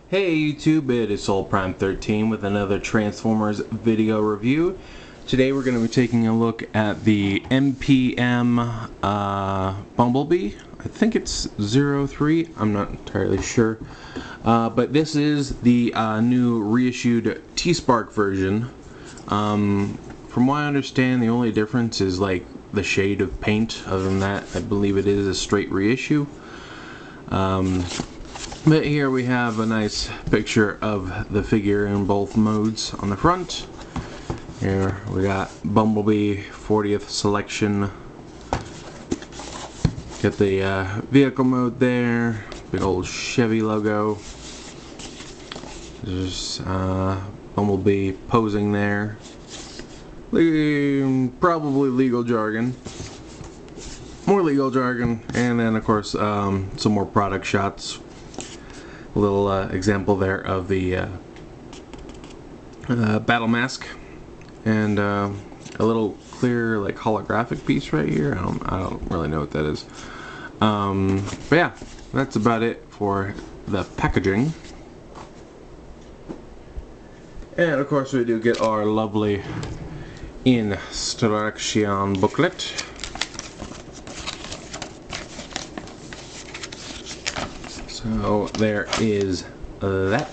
Hey YouTube, it is SoulPrime13 with another Transformers video review. Today we're going to be taking a look at the MPM Bumblebee. I think it's 03, I'm not entirely sure. But this is the new reissued tspark version. From what I understand, the only difference is like the shade of paint. Other than that, I believe it is a straight reissue. But here we have a nice picture of the figure in both modes on the front. Here we got Bumblebee 40th selection. Got the vehicle mode there. Big old Chevy logo. There's Bumblebee posing there. Probably legal jargon. More legal jargon. And then of course some more product shots. A little example there of the battle mask, and a little clear like holographic piece right here. I don't really know what that is. But yeah, that's about it for the packaging. And of course we do get our lovely instruction booklet. So there is that.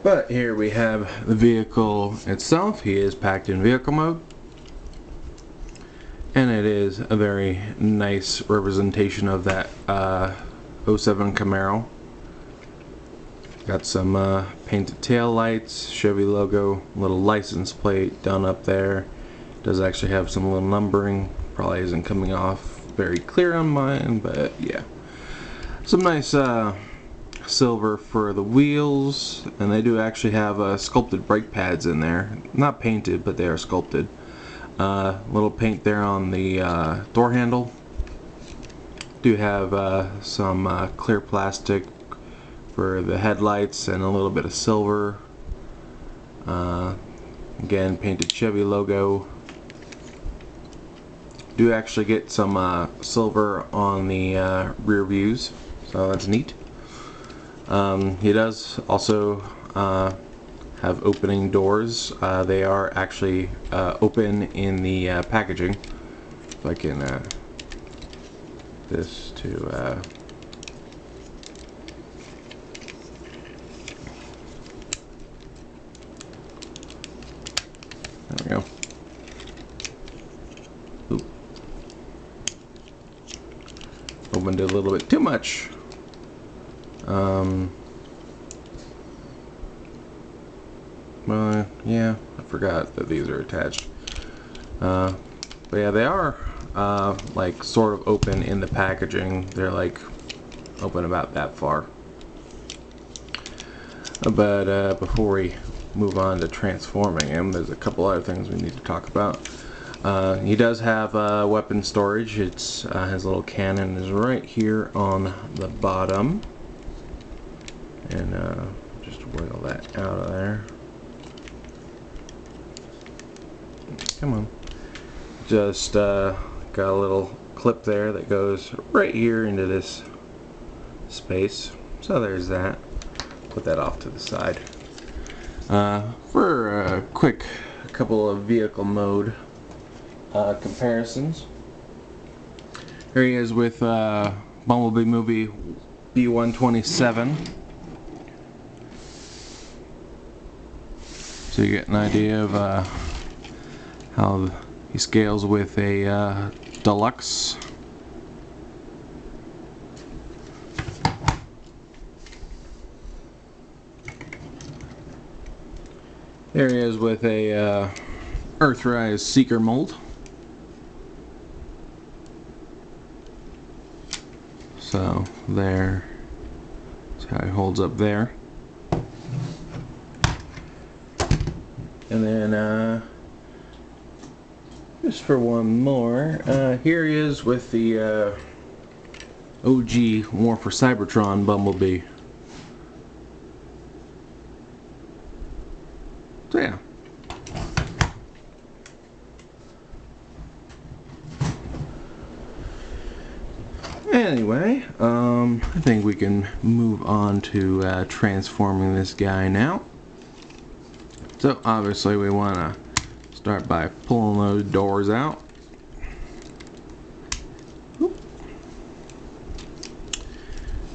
But here we have the vehicle itself. He is packed in vehicle mode. And it is a very nice representation of that 07 Camaro. Got some painted tail lights, Chevy logo, little license plate done up there. Does actually have some little numbering. Probably isn't coming off very clear on mine, but yeah. Some nice silver for the wheels, and they do actually have sculpted brake pads in there. Not painted, but they are sculpted. Little paint there on the door handle. Do have some clear plastic for the headlights and a little bit of silver. Again, painted Chevy logo. Do actually get some silver on the rear views, so that's neat. He does also have opening doors. They are actually open in the packaging. If I can this to there we go. Oop. Opened it a little bit too much. Well, yeah, I forgot that these are attached. But yeah, they are like sort of open in the packaging. They're like open about that far. But before we move on to transforming him, there's a couple other things we need to talk about. He does have weapon storage. It's his little cannon is right here on the bottom, and just wiggle that out of there. Come on. Just got a little clip there that goes right here into this space. So there's that. Put that off to the side. For a quick couple of vehicle mode comparisons. Here he is with Bumblebee movie B127. So you get an idea of how he scales with a deluxe. There he is with a Earthrise Seeker mold. So there, that's how he holds up there. And then just for one more, here he is with the OG War for Cybertron Bumblebee. So yeah. anyway, I think we can move on to transforming this guy now. So obviously we want to start by pulling those doors out.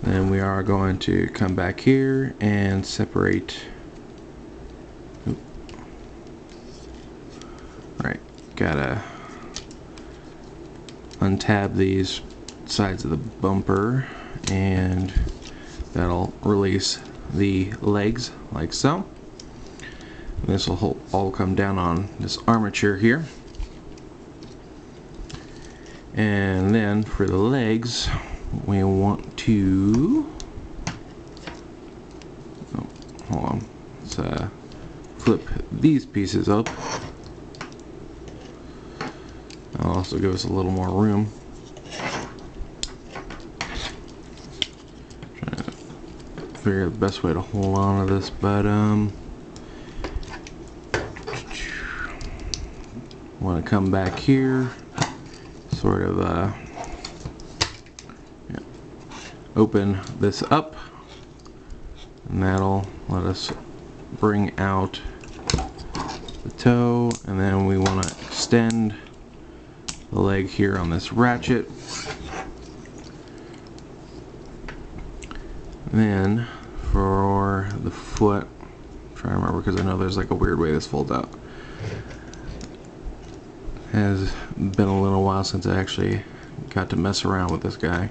Then we are going to come back here and separate. Right, gotta untab these sides of the bumper, and that'll release the legs like so. This will all come down on this armature here. And then for the legs, we want to, oh, hold on, let's flip these pieces up. That'll also give us a little more room. Trying to figure out the best way to hold on to this, but want to come back here, sort of open this up, and that'll let us bring out the toe, and then we want to extend the leg here on this ratchet. And then for the foot, I'm trying to remember because I know there's like a weird way this folds out. Has been a little while since I actually got to mess around with this guy.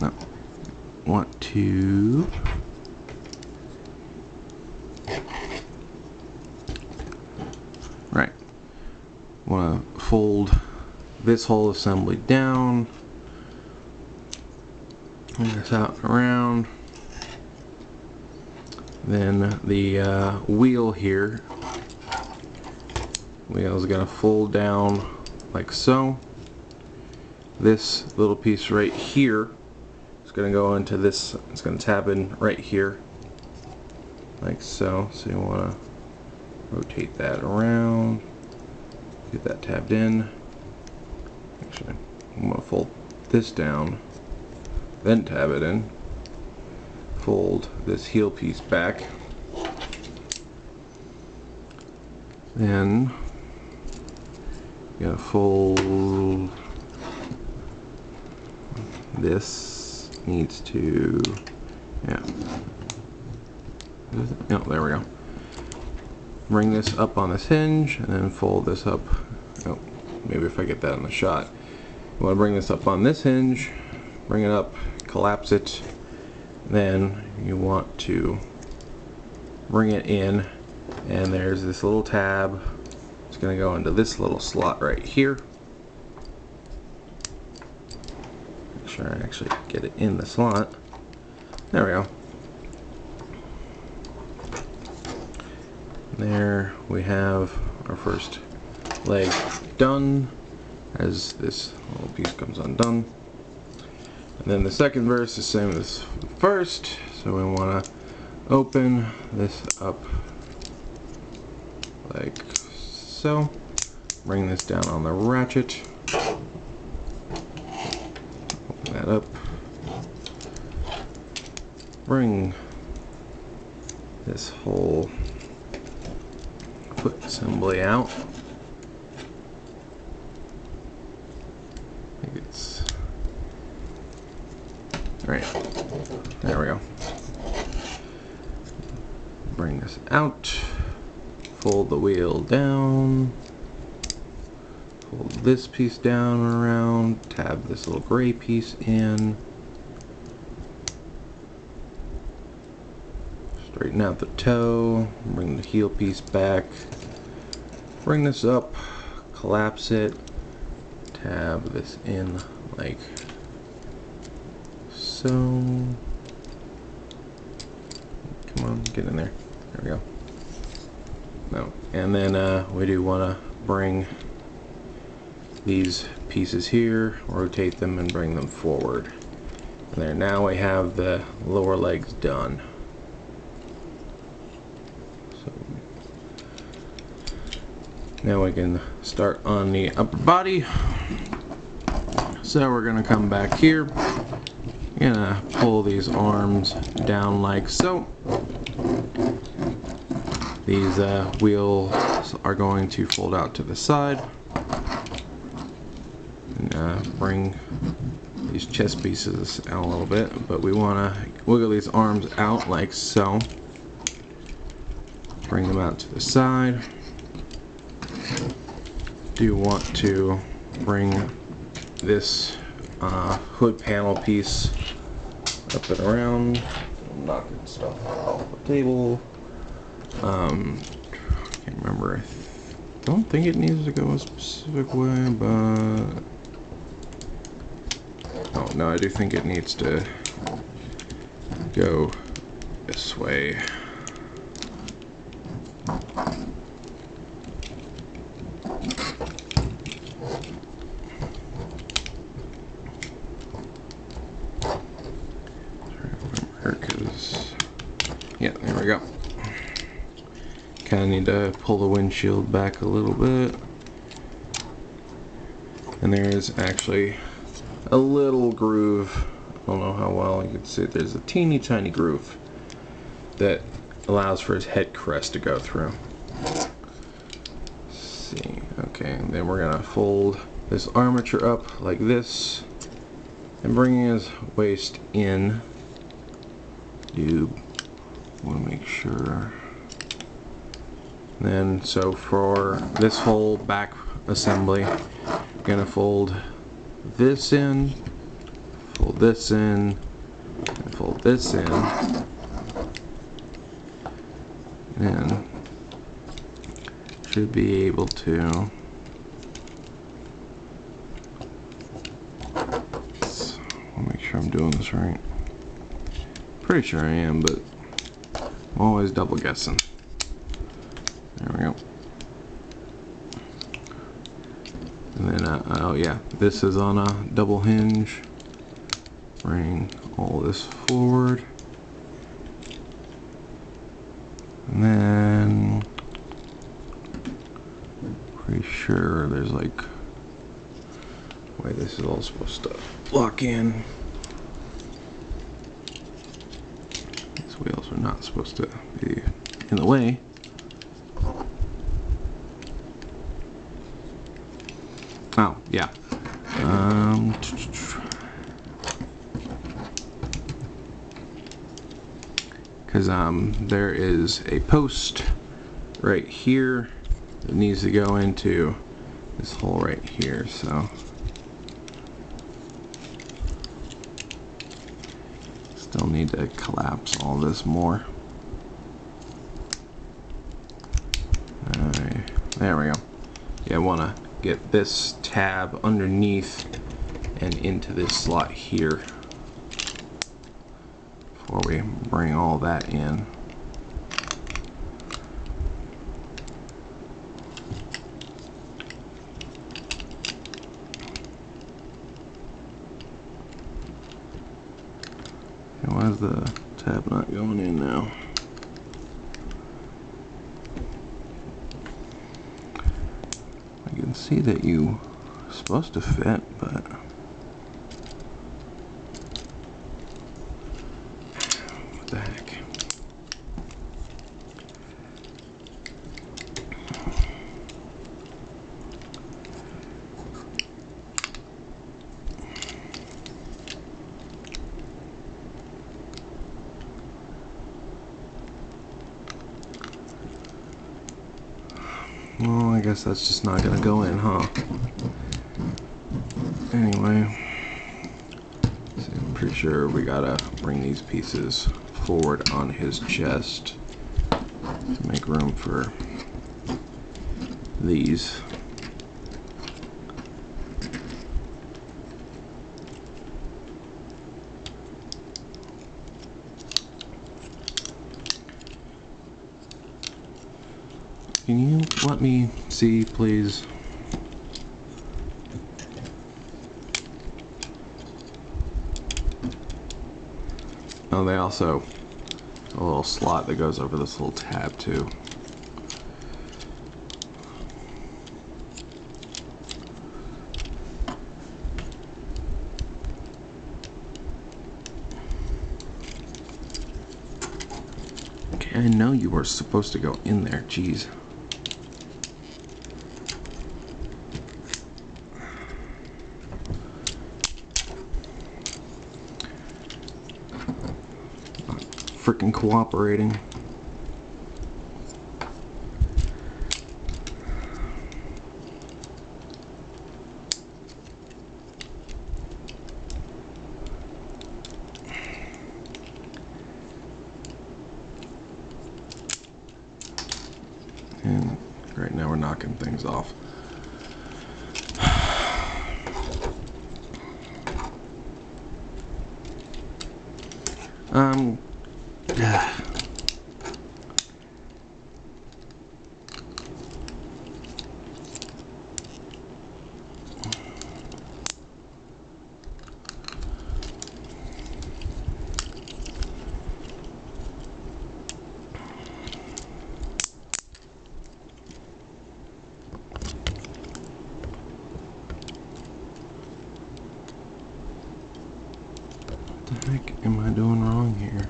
No. Want to right. Want to fold this whole assembly down. Bring this out and around. Then the wheel here. Wheel is going to fold down like so. This little piece right here is going to go into this. It's going to tab in right here like so. So you want to rotate that around, get that tabbed in. Actually, I'm going to fold this down, then tab it in. Fold this heel piece back. Then gonna fold this. Needs to, yeah. No, there we go. Bring this up on this hinge, and then fold this up. Oh, maybe if I get that in the shot. You want to bring this up on this hinge, bring it up, collapse it. Then you want to bring it in, and there's this little tab. It's going to go into this little slot right here. Make sure I actually get it in the slot. There we go. There we have our first leg done, as this little piece comes undone. And then the second verse is the same as the first, so we want to open this up like so. Bring this down on the ratchet. Open that up. Bring this whole foot assembly out. I think it's right. There we go. Bring this out. Fold the wheel down. Fold this piece down and around. Tab this little gray piece in. Straighten out the toe. Bring the heel piece back. Bring this up. Collapse it. Tab this in like so. Come on, get in there. There we go. No. And then we do want to bring these pieces here, rotate them, and bring them forward. And there, now we have the lower legs done. So now we can start on the upper body. So we're gonna come back here, gonna pull these arms down like so. These wheels are going to fold out to the side, and bring these chest pieces out a little bit, but we want to wiggle these arms out like so. Bring them out to the side. Do want to bring this hood panel piece up and around, knocking stuff off the table. Can't remember. I don't think it needs to go a specific way, but oh no, I do think it needs to go this way. Yeah, there we go. Kind of need to pull the windshield back a little bit. And there is actually a little groove. I don't know how well you can see it. There's a teeny tiny groove that allows for his head crest to go through. Let's see. Okay, and then we're gonna fold this armature up like this and bring his waist in. Do want to make sure. Then, so for this whole back assembly, I'm gonna fold this in, fold this in, and fold this in, and should be able to. I'll make sure I'm doing this right. Pretty sure I am, but I'm always double guessing. There we go. And then, oh yeah, this is on a double hinge. Bring all this forward. And then, pretty sure there's like, way this is all supposed to lock in. These wheels are not supposed to be in the way. Oh, yeah. Because there is a post right here that needs to go into this hole right here, so still need to collapse all this more. Alright, there we go. Yeah, I want to get this tab underneath and into this slot here before we bring all that in. Okay, why is the tab not going in now? I can see that you are supposed to fit, but what the heck? Well, I guess that's just not gonna go in, huh? Anyway, so I'm pretty sure we gotta bring these pieces forward on his chest to make room for these. Can you let me see, please? Oh, they also a little slot that goes over this little tab too. I know you were supposed to go in there, jeez. Not freaking cooperating. And right now we're knocking things off. Yeah. What the heck am I doing wrong here?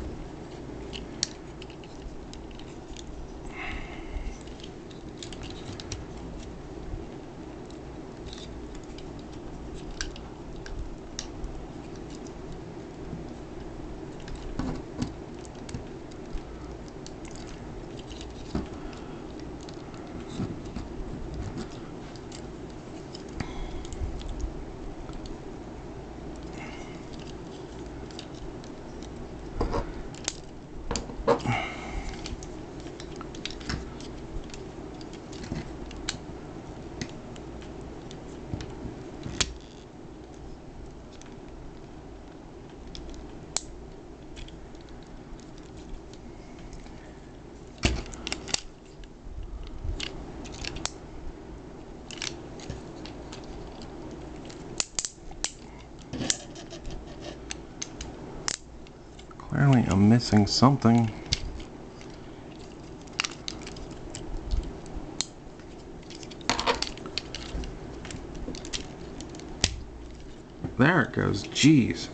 Clearly I'm missing something. There it goes. Jeez.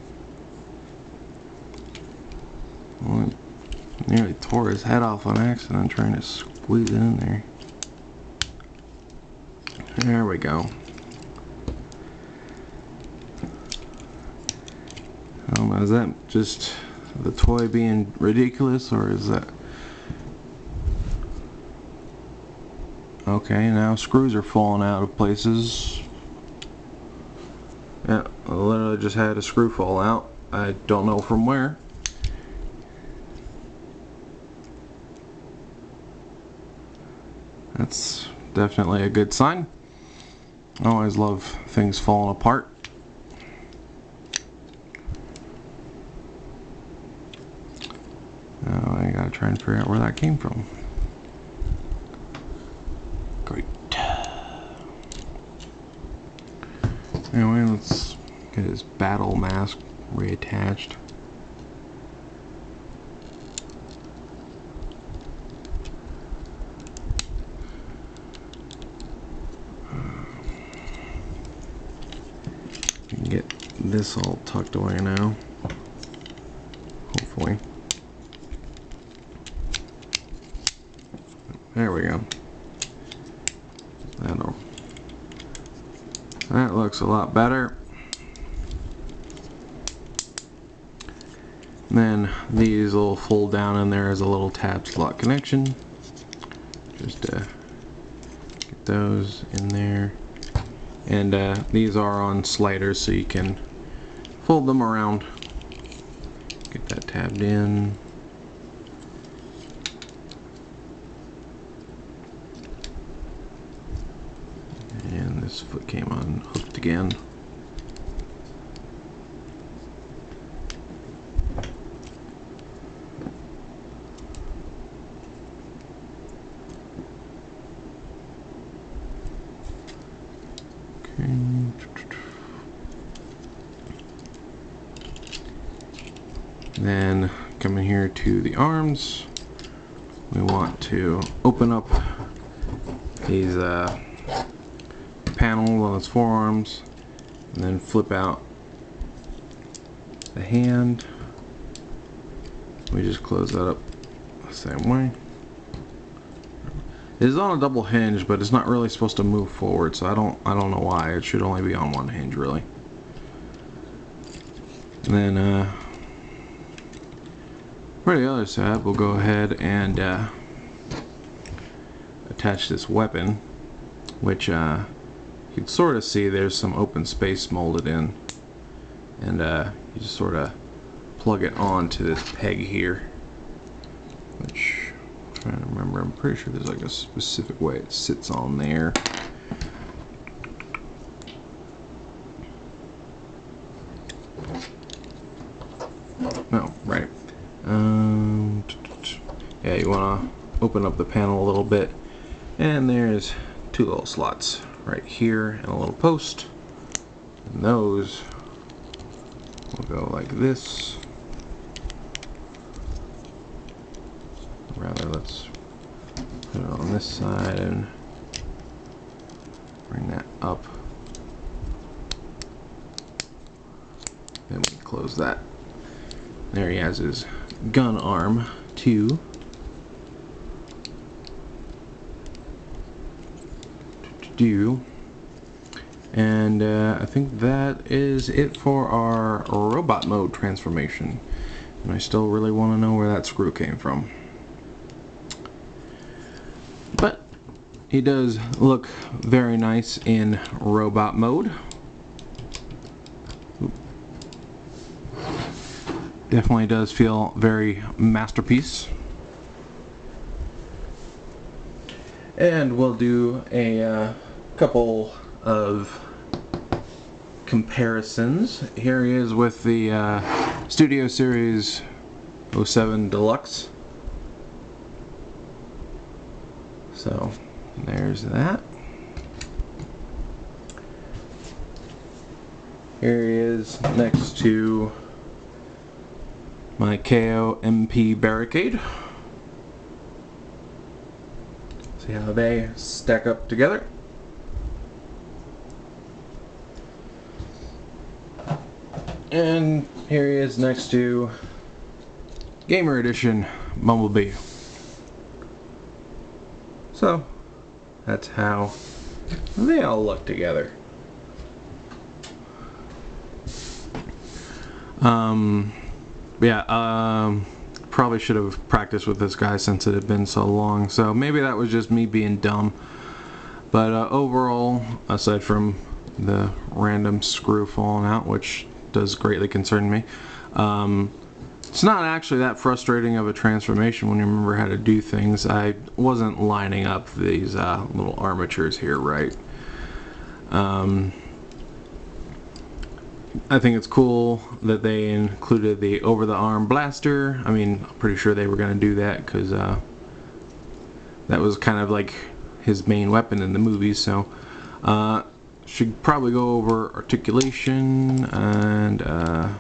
Well, I nearly tore his head off on accident trying to squeeze it in there. There we go. I don't know, is that just the toy being ridiculous, or is that... Okay, now screws are falling out of places. Yeah, I literally just had a screw fall out. I don't know from where. That's definitely a good sign. I always love things falling apart. Now I gotta try and figure out where that came from. Great. Anyway, let's get his battle mask reattached. We can get this all tucked away now. Hopefully. There we go. That looks a lot better. And then these will fold down in there as a little tab slot connection. Just get those in there. And these are on sliders, so you can fold them around. Get that tabbed in. And this foot came unhooked again. Then coming here to the arms, we want to open up these panels on its forearms, and then flip out the hand. We just close that up the same way. It is on a double hinge, but it's not really supposed to move forward, so I don't know why. It should only be on one hinge, really. And then for the other side, we'll go ahead and attach this weapon, which you can sort of see there's some open space molded in, and you just sort of plug it onto this peg here, which I'm trying to remember. I'm pretty sure there's like a specific way it sits on there. No, right. Yeah, you want to open up the panel a little bit, and there's two little slots right here and a little post, and those will go like this. Rather, let's put it on this side and bring that up. Then we can close that. There he has his gun arm too. And I think that is it for our robot mode transformation. And I still really want to know where that screw came from. But he does look very nice in robot mode. Definitely does feel very masterpiece. And we'll do a couple of comparisons. Here he is with the Studio Series 07 Deluxe. So there's that. Here he is next to my KO MP Barricade. See how they stack up together. And here he is next to Gamer Edition Bumblebee. So that's how they all look together. Probably should have practiced with this guy since it had been so long, so maybe that was just me being dumb. But overall, aside from the random screw falling out, which does greatly concern me, it's not actually that frustrating of a transformation when you remember how to do things. I wasn't lining up these little armatures here right. I think it's cool that they included the over-the-arm blaster. I mean, I'm pretty sure they were going to do that because that was kind of like his main weapon in the movies. So should probably go over articulation and there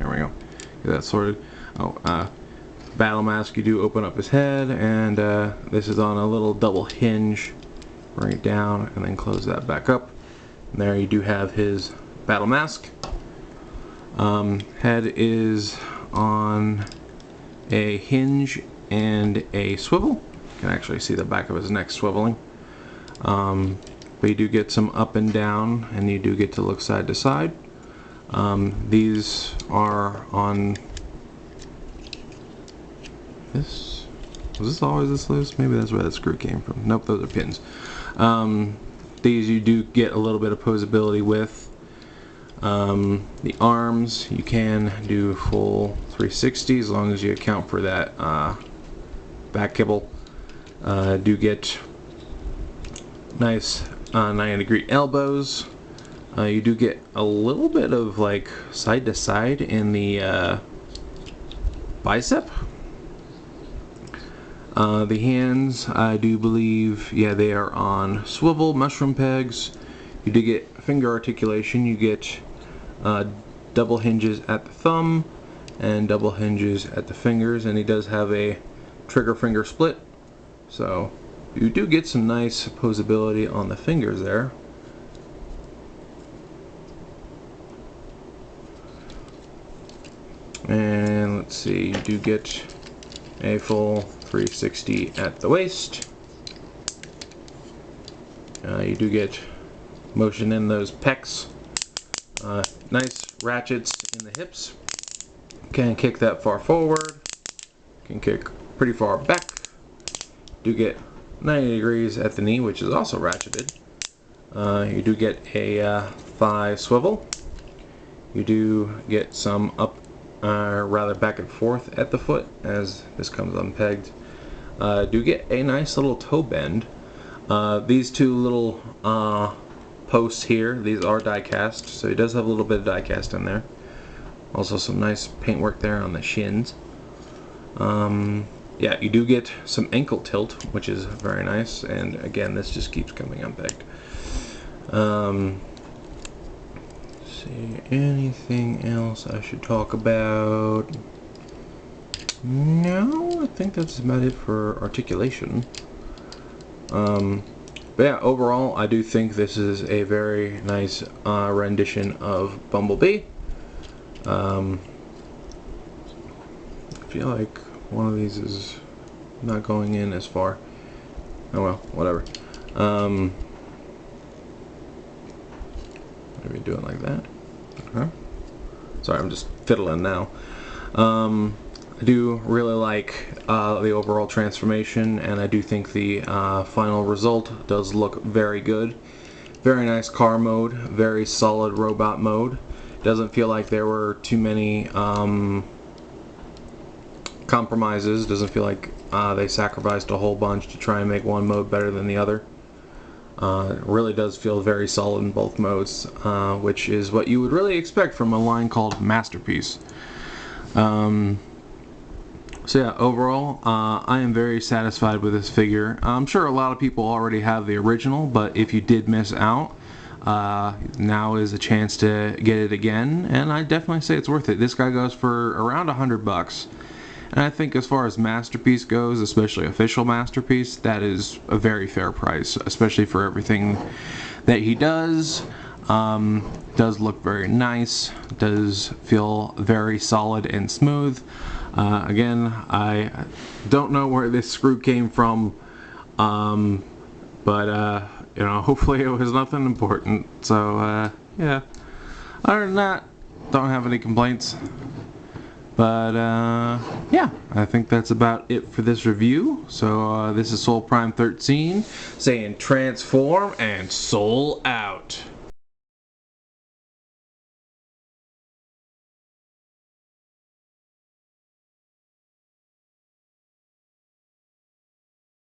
we go. Get that sorted. Battle mask. You do open up his head, and this is on a little double hinge. Bring it down and then close that back up. And there you do have his battle mask. Head is on a hinge and a swivel. You can actually see the back of his neck swiveling. But you do get some up and down, and you do get to look side to side. These are on this. Was this always this loose? Maybe that's where that screw came from. Nope, those are pins. These you do get a little bit of posability with. The arms, you can do full 360 as long as you account for that back kibble. Do get nice 90-degree elbows. You do get a little bit of like side to side in the bicep. The hands, I do believe, yeah, they are on swivel mushroom pegs. You do get finger articulation. You get double hinges at the thumb and double hinges at the fingers, and he does have a trigger finger split. So you do get some nice posability on the fingers there. And let's see, you do get a full 360 at the waist. You do get motion in those pecs. Nice ratchets in the hips. Can kick that far forward. Can kick pretty far back. Do get 90 degrees at the knee, which is also ratcheted. You do get a thigh swivel. You do get some up, rather back and forth at the foot as this comes unpegged. Do get a nice little toe bend. These two little posts here, these are die cast, so he does have a little bit of die cast in there. Also some nice paintwork there on the shins. Yeah, you do get some ankle tilt, which is very nice, and again, this just keeps coming unpegged. See, anything else I should talk about? No, I think that's about it for articulation. But yeah, overall, I do think this is a very nice rendition of Bumblebee. I feel like one of these is not going in as far. Oh well, whatever. Maybe do it like that. Sorry, I'm just fiddling now. I do really like the overall transformation, and I do think the final result does look very good. Very nice car mode, very solid robot mode. Doesn't feel like there were too many compromises. Doesn't feel like they sacrificed a whole bunch to try and make one mode better than the other. It really does feel very solid in both modes, which is what you would really expect from a line called Masterpiece. So yeah, overall, I am very satisfied with this figure. I'm sure a lot of people already have the original, but if you did miss out, now is a chance to get it again, and I definitely say it's worth it. This guy goes for around $100. And I think as far as Masterpiece goes, especially official Masterpiece, that is a very fair price, especially for everything that he does. Does look very nice, does feel very solid and smooth. Again, I don't know where this screw came from, but you know, hopefully it was nothing important. So yeah, other than that, don't have any complaints. But yeah, I think that's about it for this review. So this is Soul Prime 13 saying transform and soul out.